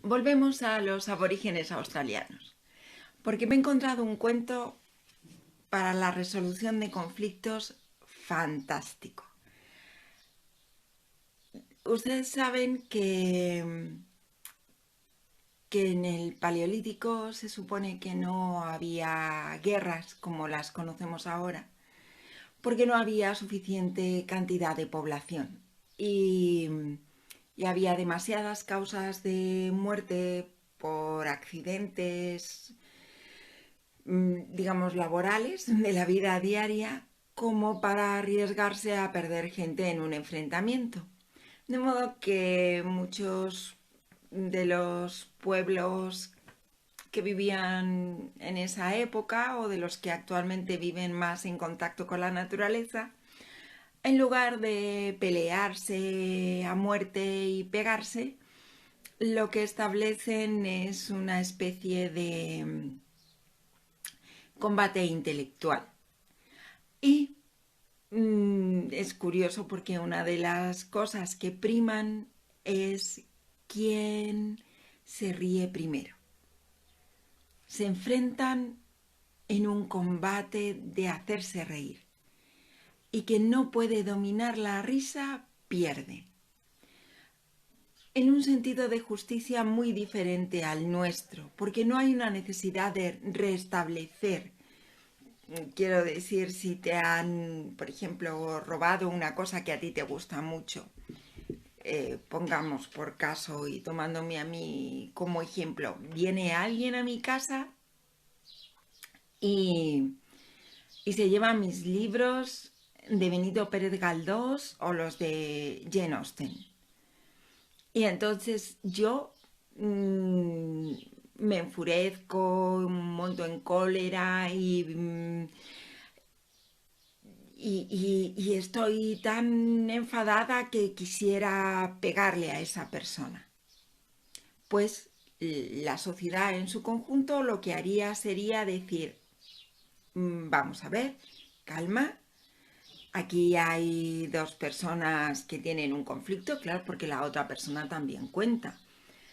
Volvemos a los aborígenes australianos, porque me he encontrado un cuento para la resolución de conflictos fantástico. Ustedes saben que en el Paleolítico se supone que no había guerras como las conocemos ahora, porque no había suficiente cantidad de población y había demasiadas causas de muerte por accidentes, digamos, laborales de la vida diaria, como para arriesgarse a perder gente en un enfrentamiento. De modo que muchos de los pueblos que vivían en esa época o de los que actualmente viven más en contacto con la naturaleza, en lugar de pelearse a muerte y pegarse, lo que establecen es una especie de combate intelectual. Y es curioso porque una de las cosas que priman es quién se ríe primero. Se enfrentan en un combate de hacerse reír. Y quien no puede dominar la risa pierde. En un sentido de justicia muy diferente al nuestro, porque no hay una necesidad de restablecer. Quiero decir, si te han, por ejemplo, robado una cosa que a ti te gusta mucho, pongamos por caso y tomándome a mí como ejemplo, viene alguien a mi casa y, y se lleva mis libros de Benito Pérez Galdós o los de Jane Austen. Y entonces yo me enfurezco, monto en cólera y estoy tan enfadada que quisiera pegarle a esa persona. Pues la sociedad en su conjunto lo que haría sería decir, vamos a ver, calma, aquí hay dos personas que tienen un conflicto, claro, porque la otra persona también cuenta.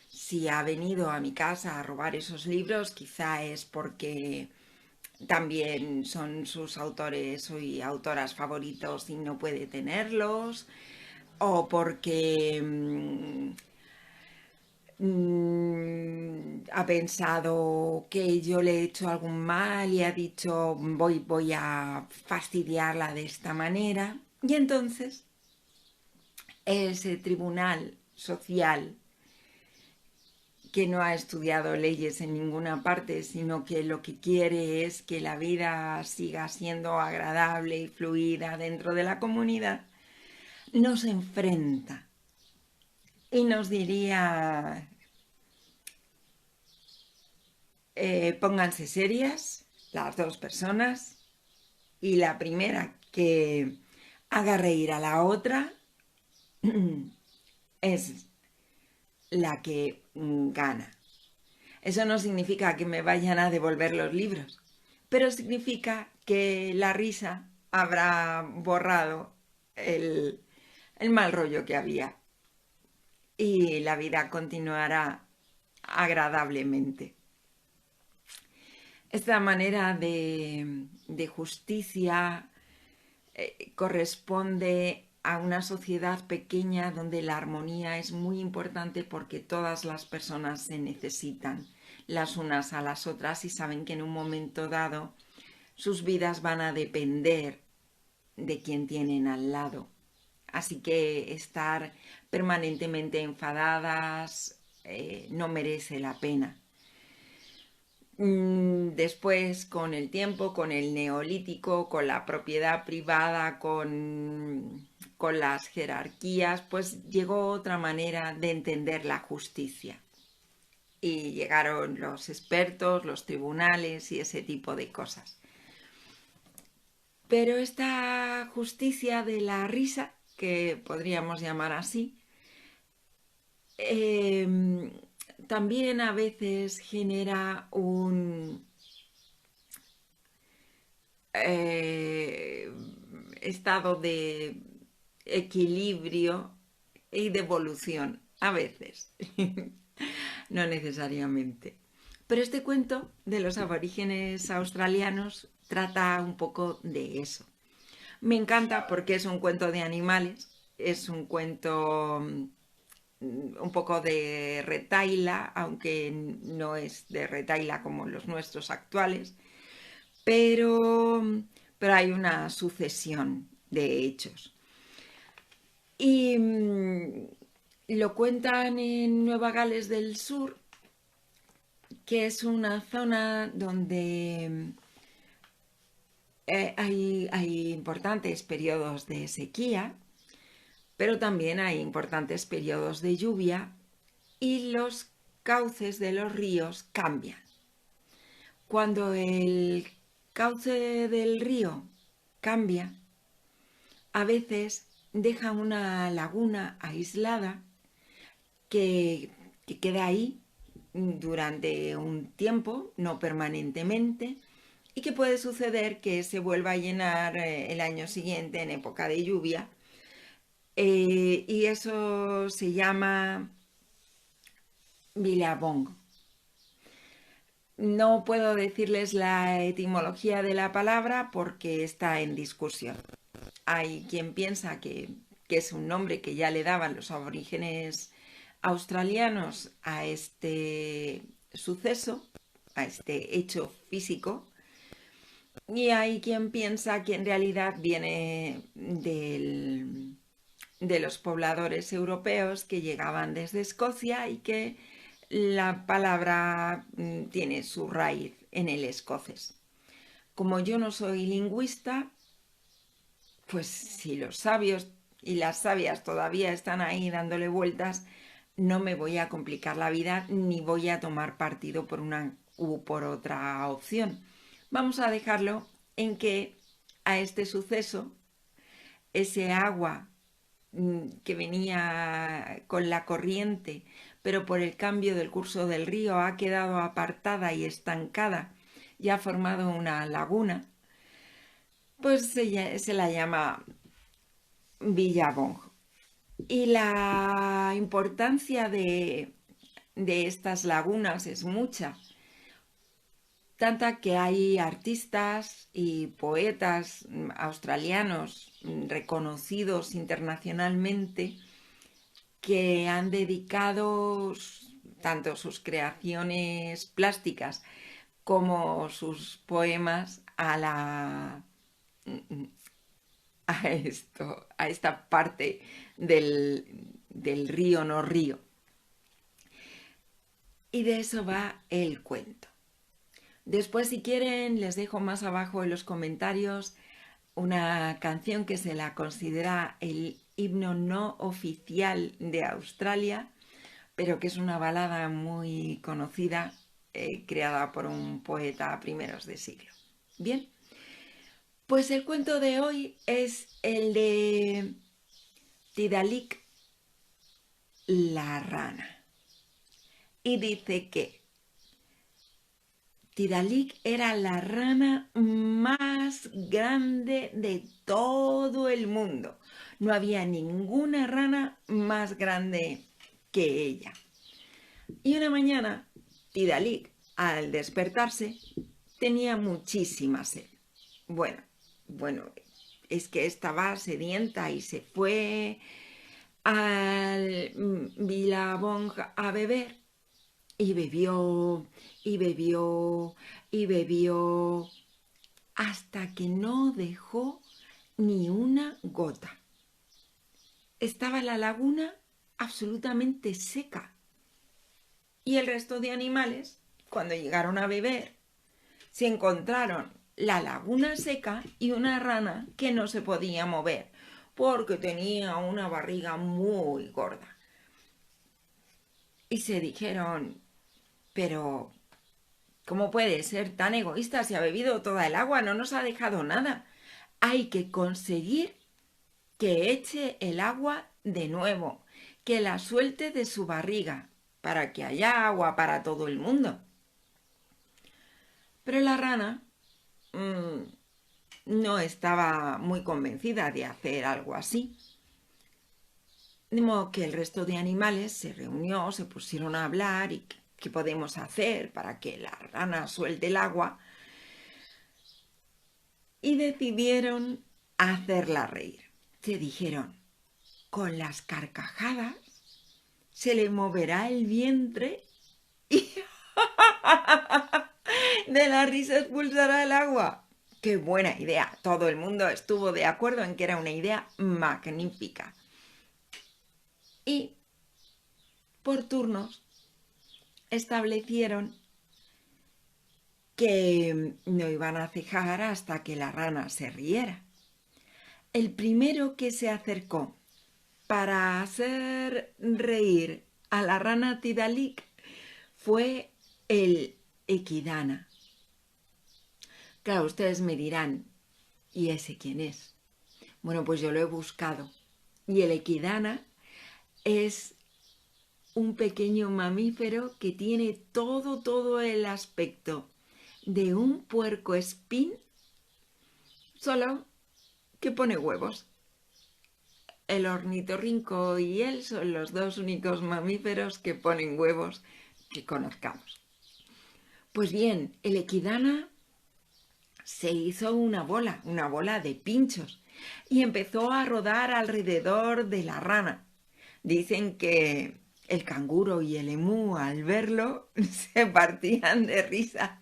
Si ha venido a mi casa a robar esos libros, quizá es porque también son sus autores y autoras favoritos y no puede tenerlos, o porque ha pensado que yo le he hecho algún mal y ha dicho voy a fastidiarla de esta manera. Y entonces ese tribunal social que no ha estudiado leyes en ninguna parte, sino que lo que quiere es que la vida siga siendo agradable y fluida dentro de la comunidad, nos enfrenta y nos diría, pónganse serias las dos personas y la primera que haga reír a la otra es la que gana. Eso no significa que me vayan a devolver los libros, pero significa que la risa habrá borrado el mal rollo que había y la vida continuará agradablemente. Esta manera de justicia corresponde a una sociedad pequeña donde la armonía es muy importante porque todas las personas se necesitan las unas a las otras y saben que en un momento dado sus vidas van a depender de quien tienen al lado. Así que estar permanentemente enfadadas no merece la pena. Después, con el tiempo, con el neolítico, con la propiedad privada, con las jerarquías, pues llegó otra manera de entender la justicia. Y llegaron los expertos, los tribunales y ese tipo de cosas. Pero esta justicia de la risa, que podríamos llamar así, también a veces genera un estado de equilibrio y de evolución. A veces, no necesariamente. Pero este cuento de los aborígenes australianos trata un poco de eso. Me encanta porque es un cuento de animales, es un cuento un poco de retaila, aunque no es de retaila como los nuestros actuales, pero, pero hay una sucesión de hechos. Y lo cuentan en Nueva Gales del Sur, que es una zona donde hay importantes periodos de sequía, pero también hay importantes periodos de lluvia y los cauces de los ríos cambian. Cuando el cauce del río cambia, a veces deja una laguna aislada que queda ahí durante un tiempo, no permanentemente, y que puede suceder que se vuelva a llenar el año siguiente en época de lluvia. Y eso se llama Billabong. No puedo decirles la etimología de la palabra porque está en discusión. Hay quien piensa que es un nombre que ya le daban los aborígenes australianos a este suceso, a este hecho físico, y hay quien piensa que en realidad viene de los pobladores europeos que llegaban desde Escocia y que la palabra tiene su raíz en el escocés. Como yo no soy lingüista, pues si los sabios y las sabias todavía están ahí dándole vueltas, no me voy a complicar la vida ni voy a tomar partido por una u por otra opción. Vamos a dejarlo en que a este suceso, ese agua que venía con la corriente, pero por el cambio del curso del río ha quedado apartada y estancada y ha formado una laguna, pues se la llama Billabong. Y la importancia de estas lagunas es mucha, tanta que hay artistas y poetas australianos reconocidos internacionalmente que han dedicado tanto sus creaciones plásticas como sus poemas a esta parte del río no río. Y de eso va el cuento. Después, si quieren, les dejo más abajo en los comentarios una canción que se la considera el himno no oficial de Australia, pero que es una balada muy conocida, creada por un poeta a primeros de siglo. Bien, pues el cuento de hoy es el de Tidalik la rana. Y dice que Tidalik era la rana más grande de todo el mundo. No había ninguna rana más grande que ella. Y una mañana, Tidalik, al despertarse, tenía muchísima sed. Bueno, es que estaba sedienta y se fue al Billabong a beber. Y bebió, y bebió, y bebió, hasta que no dejó ni una gota. Estaba la laguna absolutamente seca. Y el resto de animales, cuando llegaron a beber, se encontraron la laguna seca y una rana que no se podía mover porque tenía una barriga muy gorda. Y se dijeron, pero ¿cómo puede ser tan egoísta? Se ha bebido toda el agua, no nos ha dejado nada. Hay que conseguir que eche el agua de nuevo, que la suelte de su barriga, para que haya agua para todo el mundo. Pero la rana no estaba muy convencida de hacer algo así. De modo que el resto de animales se reunió, se pusieron a hablar y qué podemos hacer para que la rana suelte el agua y decidieron hacerla reír. Se dijeron, con las carcajadas se le moverá el vientre y de la risa expulsará el agua. ¡Qué buena idea! Todo el mundo estuvo de acuerdo en que era una idea magnífica. Y por turnos establecieron que no iban a cejar hasta que la rana se riera. El primero que se acercó para hacer reír a la rana Tidalik fue el Equidana. Claro, ustedes me dirán, ¿y ese quién es? Bueno, pues yo lo he buscado. Y el Equidana es un pequeño mamífero que tiene todo el aspecto de un puercoespín, solo que pone huevos. El ornitorrinco y él son los dos únicos mamíferos que ponen huevos que conozcamos. Pues bien, el Equidana se hizo una bola de pinchos, y empezó a rodar alrededor de la rana. Dicen que el canguro y el emú al verlo se partían de risa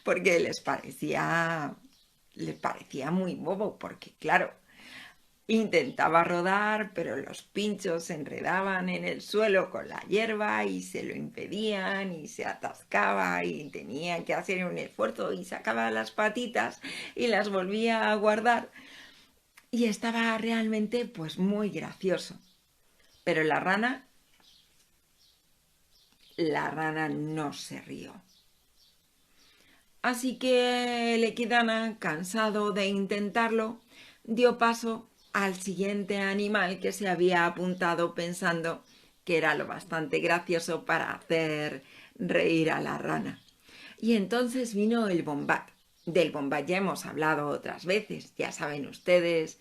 porque les parecía muy bobo, porque claro, intentaba rodar, pero los pinchos se enredaban en el suelo con la hierba y se lo impedían y se atascaba y tenía que hacer un esfuerzo y sacaba las patitas y las volvía a guardar y estaba realmente pues muy gracioso. Pero la rana no se rió. Así que el Equidana, cansado de intentarlo, dio paso al siguiente animal que se había apuntado pensando que era lo bastante gracioso para hacer reír a la rana. Y entonces vino el Bombat. Del Bombat ya hemos hablado otras veces, ya saben ustedes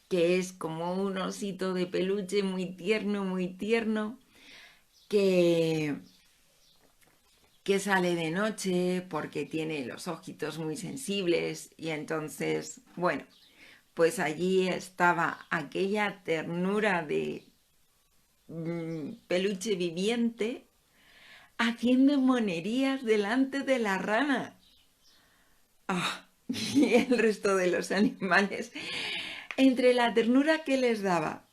que es como un osito de peluche muy tierno, que sale de noche porque tiene los ojitos muy sensibles y entonces, bueno, pues allí estaba aquella ternura de peluche viviente haciendo monerías delante de la rana. Y el resto de los animales, entre la ternura que les daba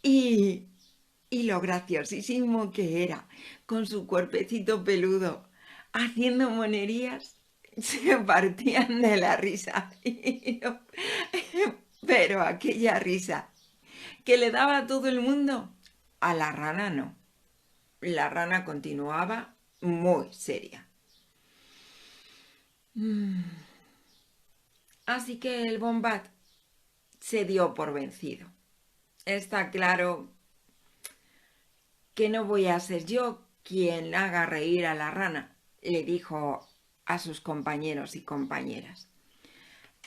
y lo graciosísimo que era, con su cuerpecito peludo, haciendo monerías, se partían de la risa. Pero aquella risa que le daba a todo el mundo, a la rana no. La rana continuaba muy seria. Así que el Bombat se dio por vencido. Está claro que no voy a ser yo quien haga reír a la rana, le dijo a sus compañeros y compañeras.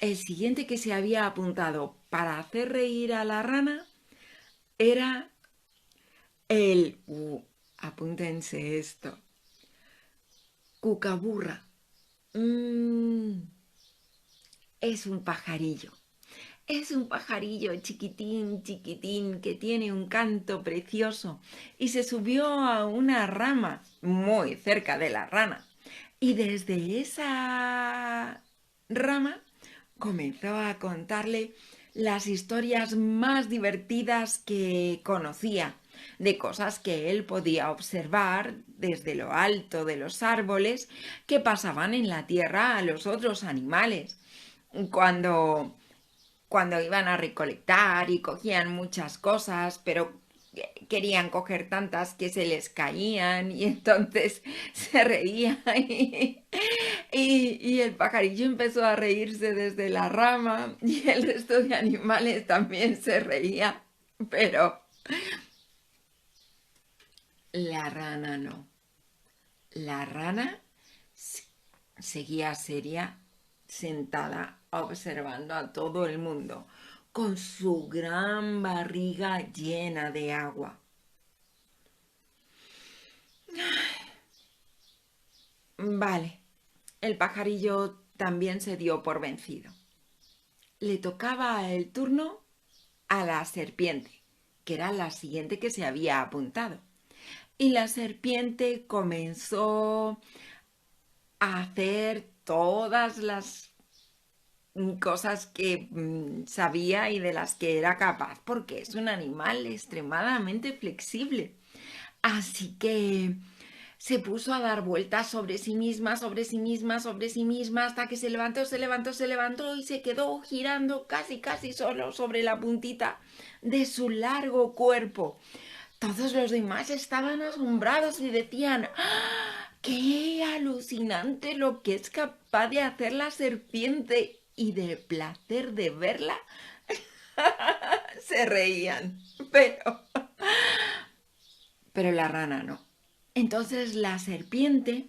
El siguiente que se había apuntado para hacer reír a la rana era el... apúntense esto. Cucaburra. Es un pajarillo. Es un pajarillo chiquitín, que tiene un canto precioso y se subió a una rama muy cerca de la rana. Y desde esa rama comenzó a contarle las historias más divertidas que conocía, de cosas que él podía observar desde lo alto de los árboles que pasaban en la tierra a los otros animales. Cuando iban a recolectar y cogían muchas cosas, pero querían coger tantas que se les caían y entonces se reían y el pajarillo empezó a reírse desde la rama y el resto de animales también se reía, pero la rana no. La rana seguía seria, sentada, observando a todo el mundo, con su gran barriga llena de agua. Vale, el pajarillo también se dio por vencido. Le tocaba el turno a la serpiente, que era la siguiente que se había apuntado. Y la serpiente comenzó a hacer todas las cosas que sabía y de las que era capaz, porque es un animal extremadamente flexible. Así que se puso a dar vueltas sobre sí misma, sobre sí misma, sobre sí misma, hasta que se levantó, se levantó, se levantó y se quedó girando casi, casi solo sobre la puntita de su largo cuerpo. Todos los demás estaban asombrados y decían: ¡Ah! ¡Qué alucinante lo que es capaz de hacer la serpiente! Y del placer de verla se reían, pero la rana no. Entonces la serpiente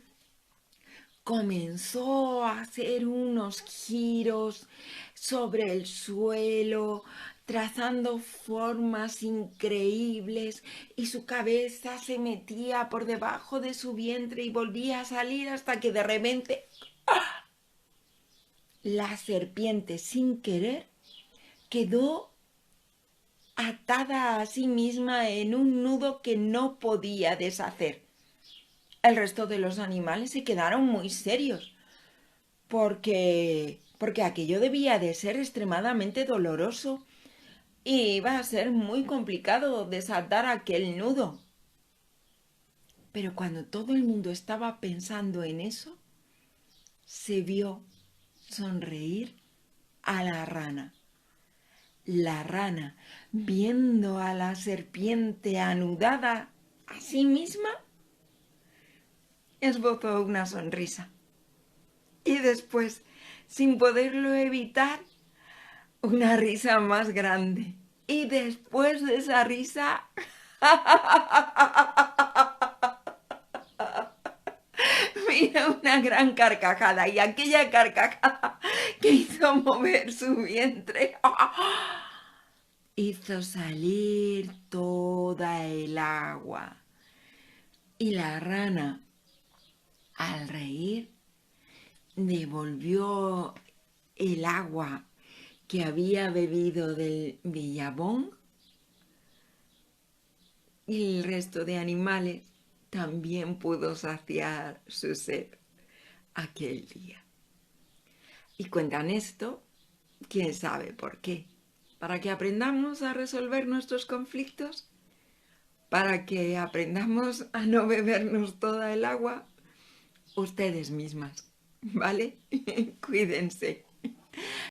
comenzó a hacer unos giros sobre el suelo, trazando formas increíbles, y su cabeza se metía por debajo de su vientre y volvía a salir hasta que de repente la serpiente, sin querer, quedó atada a sí misma en un nudo que no podía deshacer. El resto de los animales se quedaron muy serios, porque aquello debía de ser extremadamente doloroso y iba a ser muy complicado desatar aquel nudo. Pero cuando todo el mundo estaba pensando en eso, se vio sonreír a la rana. La rana, viendo a la serpiente anudada a sí misma, esbozó una sonrisa. Y después, sin poderlo evitar, una risa más grande. Y después de esa risa, vino una gran carcajada. Y aquella carcajada que hizo mover su vientre hizo salir toda el agua. Y la rana, al reír, devolvió el agua que había bebido del billabong, y el resto de animales también pudo saciar su sed aquel día. Y cuentan esto, quién sabe por qué. Para que aprendamos a resolver nuestros conflictos, para que aprendamos a no bebernos toda el agua ustedes mismas, ¿vale? Cuídense.